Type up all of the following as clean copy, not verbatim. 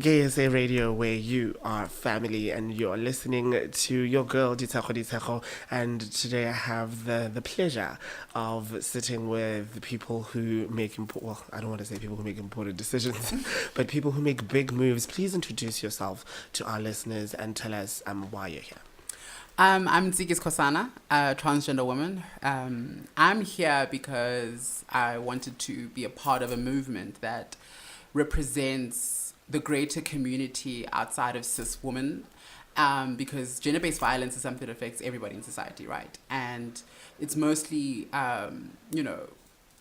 GaySA Radio, where you are family and you're listening to your girl Ditshego. And today I have the pleasure of sitting with people who make I don't want to say people who make important decisions, but people who make big moves. Please introduce yourself to our listeners and tell us why you're here. I'm Ntsiki Skosana, a transgender woman. I'm here because I wanted to be a part of a movement that represents the greater community outside of cis women, because gender-based violence is something that affects everybody in society, right? And it's mostly,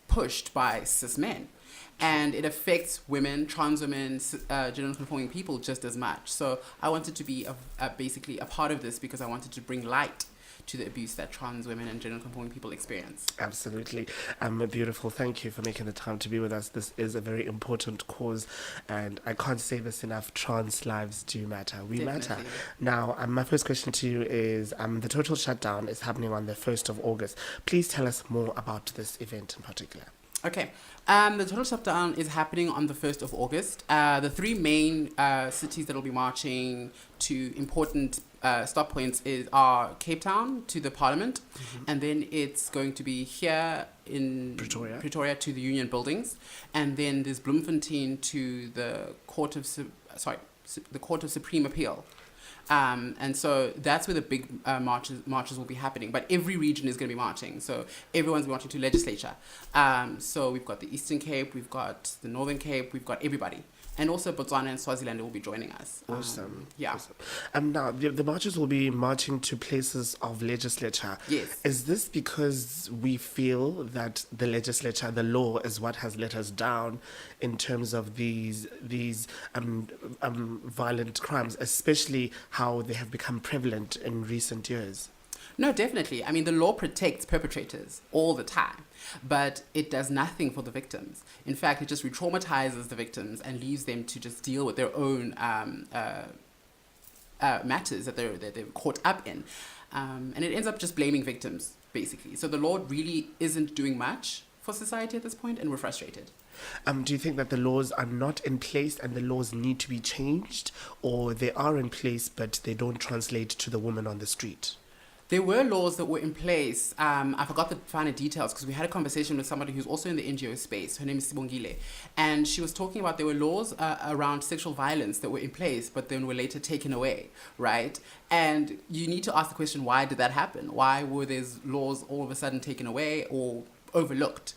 pushed by cis men. And it affects women, trans women, gender-conforming people just as much. So I wanted to be basically a part of this because I wanted to bring light to the abuse that trans women and gender-conforming people experience. Absolutely. Beautiful. Thank you for making the time to be with us. This is a very important cause, and I can't say this enough. Trans lives do matter. We Definitely. matter. Now, my first question to you is, the total shutdown is happening on the 1st of August. Please tell us more about this event in particular. Okay. The total shutdown is happening on the 1st of August. The three main cities that will be marching to important stop points are Cape Town to the Parliament, and then it's going to be here in Pretoria to the Union buildings, and then there's Bloemfontein to the Court of Supreme Appeal. And so that's where the big marches will be happening. But every region is going to be marching. So everyone's marching to legislature. So we've got the Eastern Cape, we've got the Northern Cape, we've got everybody. And also Botswana and Swaziland will be joining us. Awesome. Yeah. Awesome. Now, the marchers will be marching to places of legislature. Yes. Is this because we feel that the legislature, the law, is what has let us down in terms of these violent crimes, especially how they have become prevalent in recent years? No, definitely. I mean, the law protects perpetrators all the time, but it does nothing for the victims. In fact, it just re-traumatizes the victims and leaves them to just deal with their own matters that they're caught up in. And it ends up just blaming victims, basically. So the law really isn't doing much for society at this point, and we're frustrated. Do you think that the laws are not in place and the laws need to be changed, or they are in place but they don't translate to the woman on the street? There were laws that were in place. I forgot the finer details because we had a conversation with somebody who's also in the NGO space. Her name is Sibongile. And she was talking about there were laws around sexual violence that were in place, but then were later taken away, right? And you need to ask the question, why did that happen? Why were these laws all of a sudden taken away or overlooked?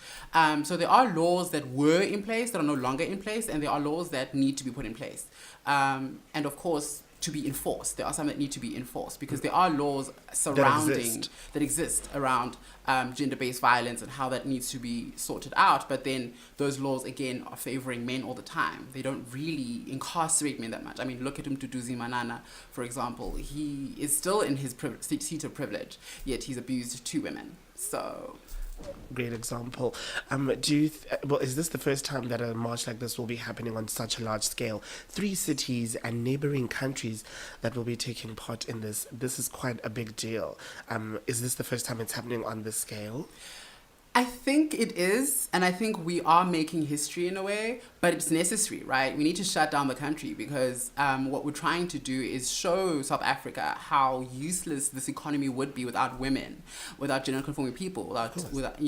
So there are laws that were in place that are no longer in place, and there are laws that need to be put in place. And of course, to be enforced. There are some that need to be enforced because there are laws that exist around gender-based violence and how that needs to be sorted out. But then those laws, again, are favoring men all the time. They don't really incarcerate men that much. I mean, look at Mduduzi Manana, for example. He is still in his seat of privilege, yet he's abused two women. So... Great example. Is this the first time that a march like this will be happening on such a large scale? 3 cities and neighboring countries that will be taking part in this. This is quite a big deal. Is this the first time it's happening on this scale? I think it is, and I think we are making history in a way, but it's necessary, right? We need to shut down the country because what we're trying to do is show South Africa how useless this economy would be without women, without gender-conforming people, without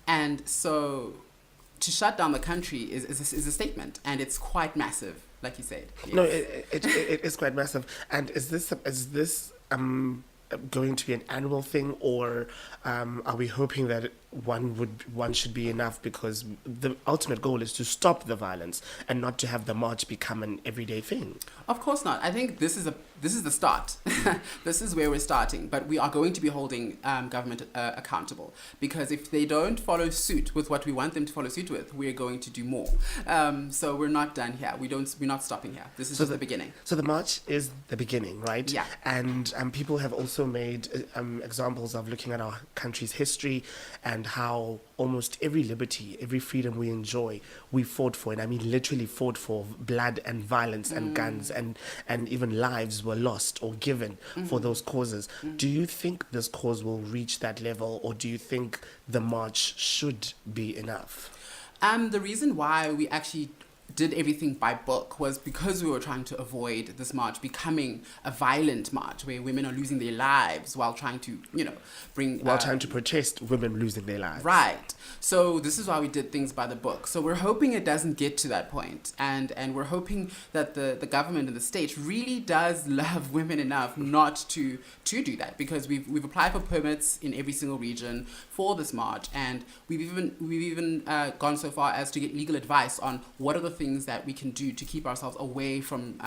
and so to shut down the country is a statement, and it's quite massive, like you said. Yes. No, it is quite massive. And is this going to be an annual thing, or are we hoping that one should be enough, because the ultimate goal is to stop the violence and not to have the march become an everyday thing? Of course not. I think this is the start. This is where we're starting, but we are going to be holding government accountable, because if they don't follow suit with what we want them to follow suit with, we're going to do more. So we're not done here. We're not stopping here. This is just the beginning. So the march is the beginning, right? Yeah. And people have also made examples of looking at our country's history and how almost every liberty, every freedom we enjoy, we fought for. And I mean literally fought for. Blood and violence and guns and even lives were lost or given for those causes. Do you think this cause will reach that level, or do you think the march should be enough? The reason why we actually did everything by book was because we were trying to avoid this march becoming a violent march where women are losing their lives while trying to, bring... While trying to protest women losing their lives. Right. So this is why we did things by the book. So we're hoping it doesn't get to that point. And we're hoping that the government and the state really does love women enough not to do that, because we've applied for permits in every single region for this march, and we've even gone so far as to get legal advice on what are the things that we can do to keep ourselves away from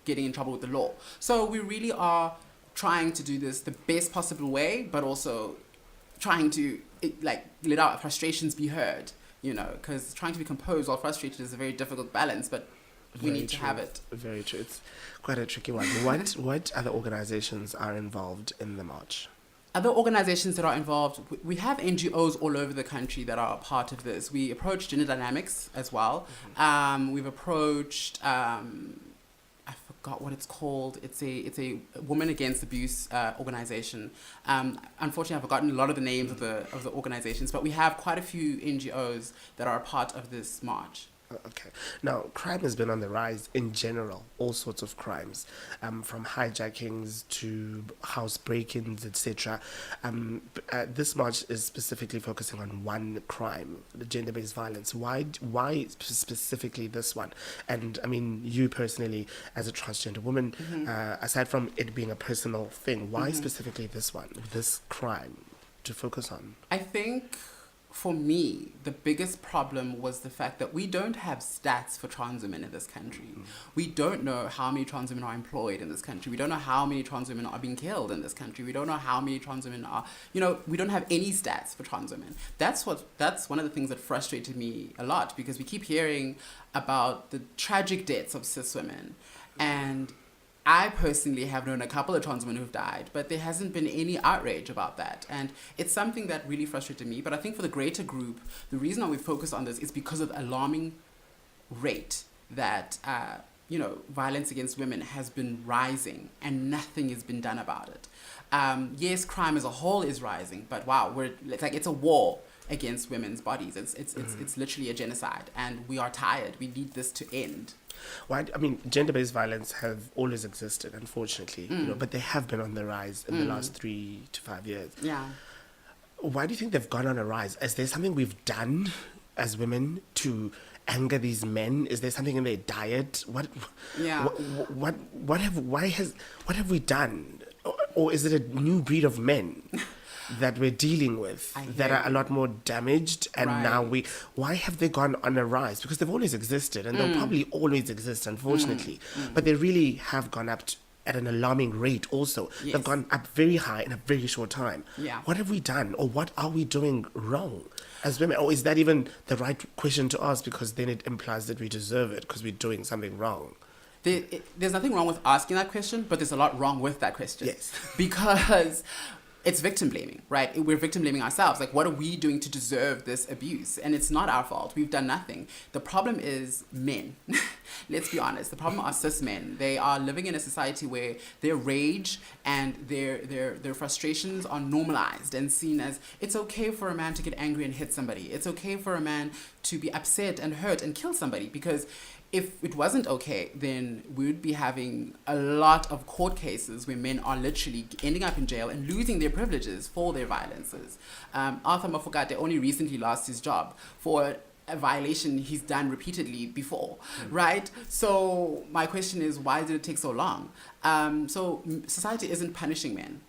getting in trouble with the law. So we really are trying to do this the best possible way, but also trying to let our frustrations be heard, because trying to be composed while frustrated is a very difficult balance, but we need to have it. Very true. It's quite a tricky one. What other organizations are involved in the march? Other organizations that are involved, we have NGOs all over the country that are a part of this. We approached Gender Dynamics as well. Mm-hmm. We've approached, I forgot what it's called. It's a Women Against Abuse organization. Unfortunately, I've forgotten a lot of the names of the organizations, but we have quite a few NGOs that are a part of this march. Okay. Now, crime has been on the rise in general, all sorts of crimes, from hijackings to house break-ins, etc. This march is specifically focusing on one crime, the gender-based violence. Why specifically this one? And, I mean, you personally, as a transgender woman, mm-hmm. Aside from it being a personal thing, why mm-hmm. specifically this one, this crime, to focus on? I think... For me, the biggest problem was the fact that we don't have stats for trans women in this country. Mm. We don't know how many trans women are employed in this country. We don't know how many trans women are being killed in this country. We don't know how many trans women are, we don't have any stats for trans women. That's one of the things that frustrated me a lot, because we keep hearing about the tragic deaths of cis women. And I personally have known a couple of trans women who've died, but there hasn't been any outrage about that. And it's something that really frustrated me. But I think for the greater group, the reason why we focus on this is because of the alarming rate that, violence against women has been rising, and nothing has been done about it. Yes, crime as a whole is rising, but wow, it's a war against women's bodies. It's literally a genocide, and we are tired. We need this to end. Why? I mean, gender-based violence have always existed, unfortunately, but they have been on the rise in the last 3 to 5 years. Yeah. Why do you think they've gone on a rise? Is there something we've done as women to anger these men? Is there something in their diet? What have we done? Or is it a new breed of men that we're dealing with that are a lot more damaged, and now why have they gone on a rise? Because they've always existed, and they'll probably always exist, unfortunately, but they really have gone up at an alarming rate also. Yes. They've gone up very high in a very short time. What have we done, or what are we doing wrong as women? Or is that even the right question to ask, because then it implies that we deserve it because we're doing something wrong? There's nothing wrong with asking that question, but there's a lot wrong with that question. Yes. Because it's victim blaming, right? We're victim blaming ourselves. Like, what are we doing to deserve this abuse? And it's not our fault. We've done nothing. The problem is men. Let's be honest. The problem are cis men. They are living in a society where their rage and their frustrations are normalized and seen as, it's okay for a man to get angry and hit somebody. It's okay for a man to be upset and hurt and kill somebody, because if it wasn't okay, then we would be having a lot of court cases where men are literally ending up in jail and losing their privileges for their violences. Arthur Mafokate only recently lost his job for a violation he's done repeatedly before, right? So my question is, why did it take so long? So society isn't punishing men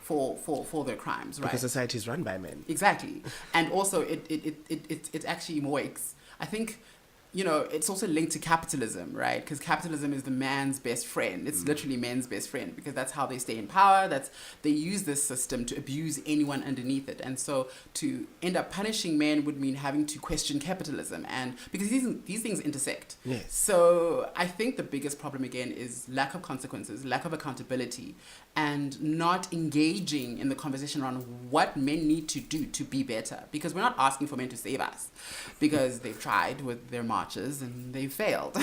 for their crimes, right? Because society is run by men. Exactly. And also it actually works. I think, it's also linked to capitalism, right? Because capitalism is the man's best friend. It's literally men's best friend, because that's how they stay in power. They use this system to abuse anyone underneath it. And so to end up punishing men would mean having to question capitalism, and because these things intersect. Yes. So I think the biggest problem, again, is lack of consequences, lack of accountability, and not engaging in the conversation around what men need to do to be better. Because we're not asking for men to save us, because they've tried with their march marches and they failed.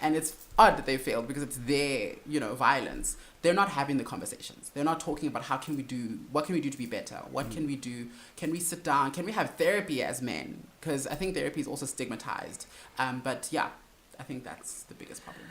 And it's odd that they failed because it's their, violence. They're not having the conversations. They're not talking about what can we do to be better? What can we do? Can we sit down? Can we have therapy as men? Because I think therapy is also stigmatized. But yeah, I think that's the biggest problem.